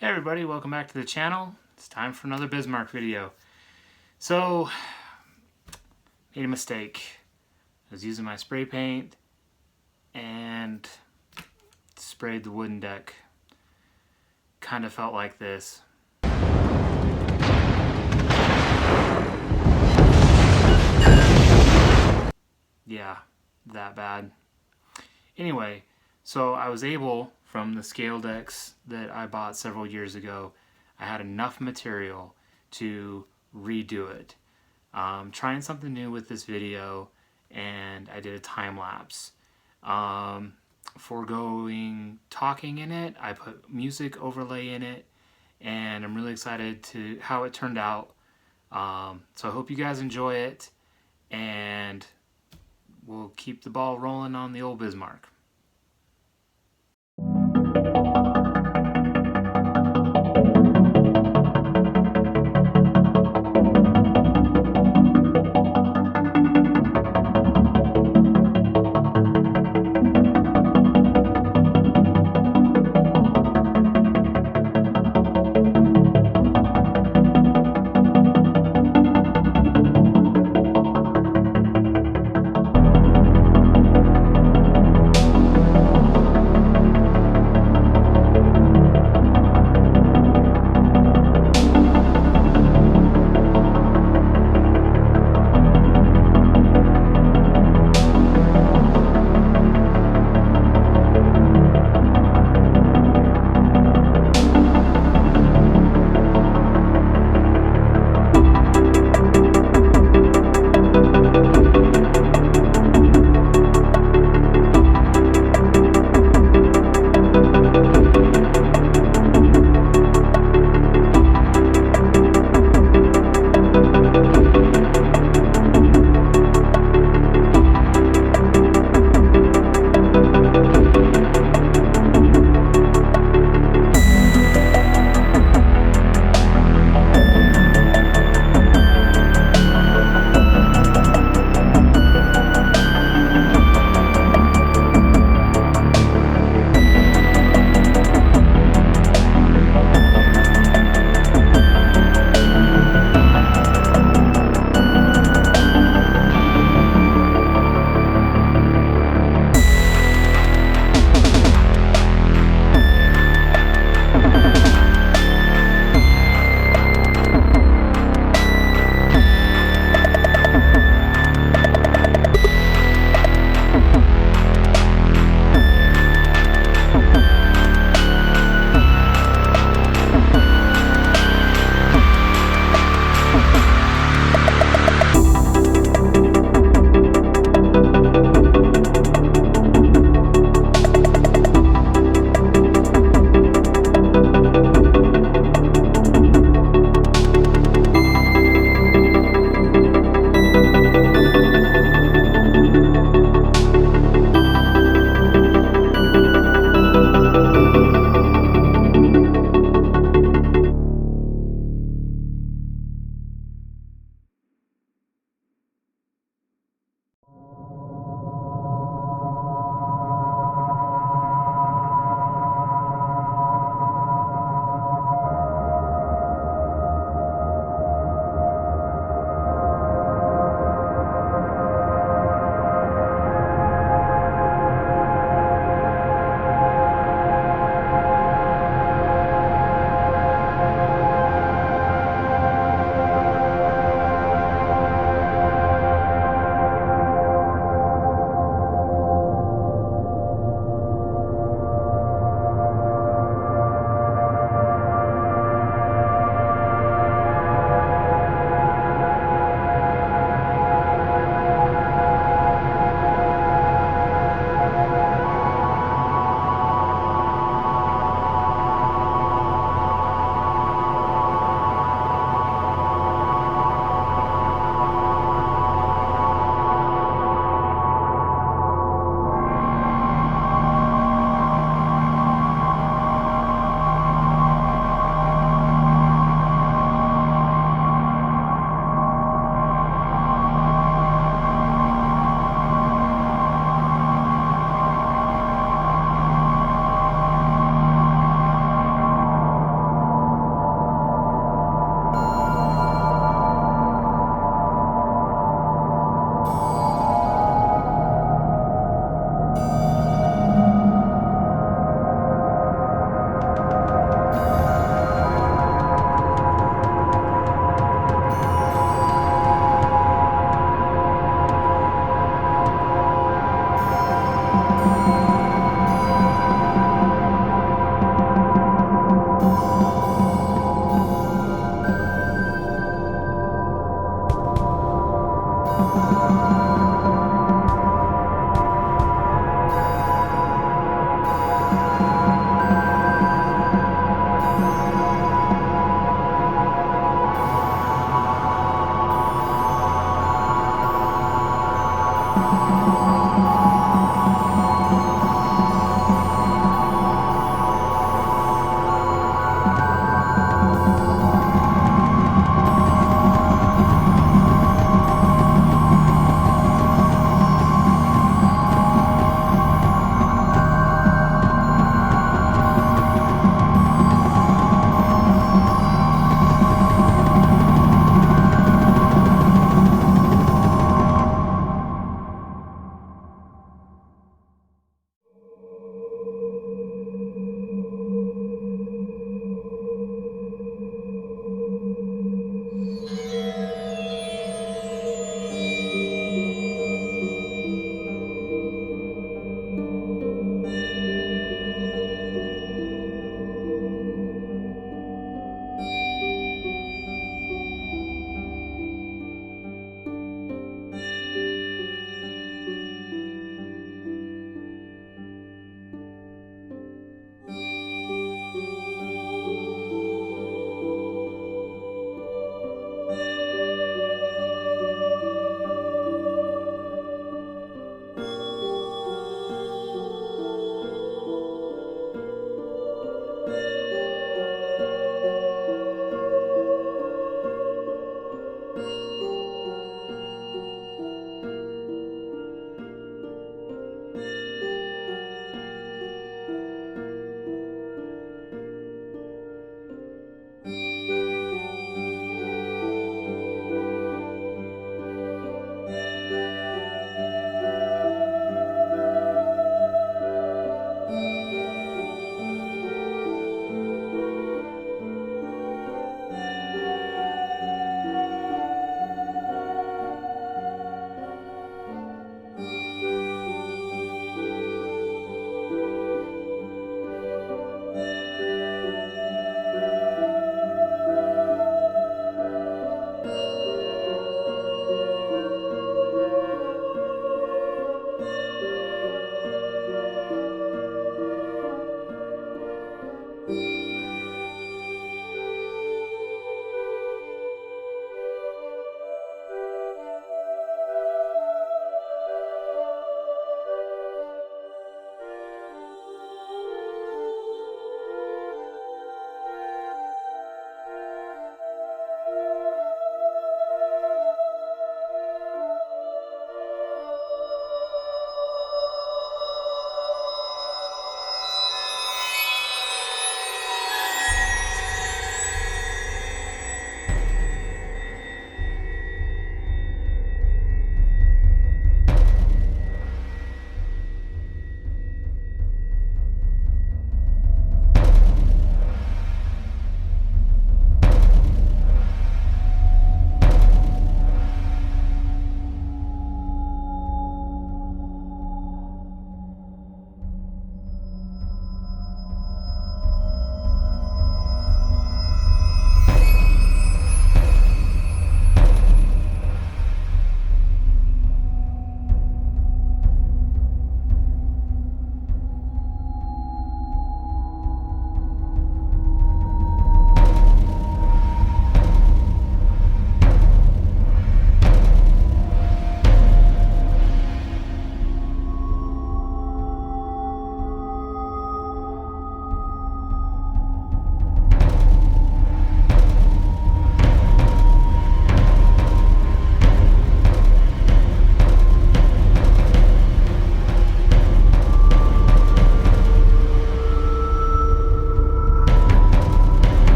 Hey everybody, welcome back to the channel. It's time for another Bismarck video. So, made a mistake. I was using my spray paint and sprayed the wooden deck. Kind of felt like this. Yeah, that bad. Anyway, so I was able, from the scale decks that I bought several years ago, I had enough material to redo it. Trying something new with this video, and I did a time lapse. Foregoing talking in it, I put music overlay in it, and I'm really excited to how it turned out. So I hope you guys enjoy it, and we'll keep the ball rolling on the old Bismarck.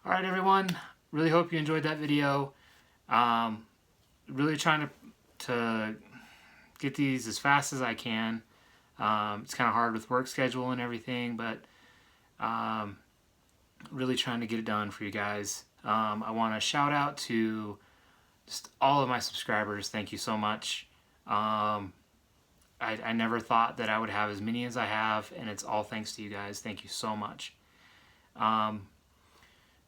Alright everyone, really hope you enjoyed that video. Really trying to get these as fast as I can. It's kind of hard with work schedule and everything, but really trying to get it done for you guys. I want to shout out to just all of my subscribers. Thank you so much. I never thought that I would have as many as I have, and it's all thanks to you guys. Thank you so much.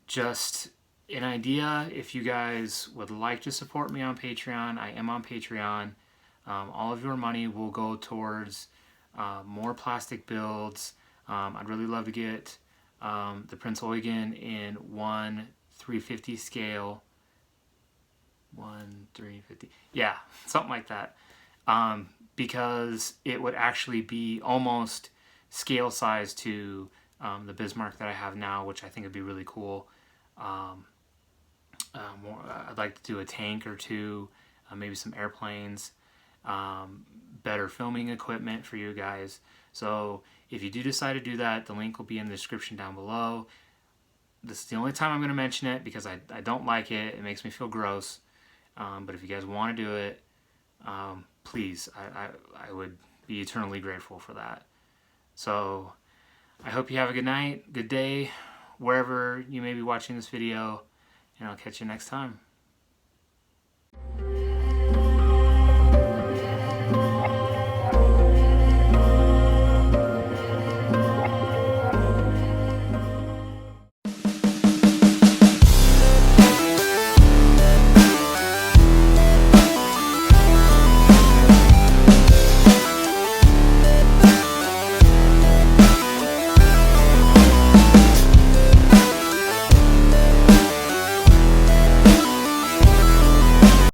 Just an idea, if you guys would like to support me on Patreon, I am on Patreon. All of your money will go towards more plastic builds. I'd really love to get the Prince Eugen in 1/350 scale. 1/350. Yeah, something like that. Because it would actually be almost scale size to the Bismarck that I have now, which I think would be really cool. I'd like to do a tank or two, maybe some airplanes, better filming equipment for you guys. So if you do decide to do that, the link will be in the description down below. This is the only time I'm going to mention it because I don't like it. It makes me feel gross. But if you guys want to do it, please, I would be eternally grateful for that. So I hope you have a good night, good day, wherever you may be watching this video, and I'll catch you next time.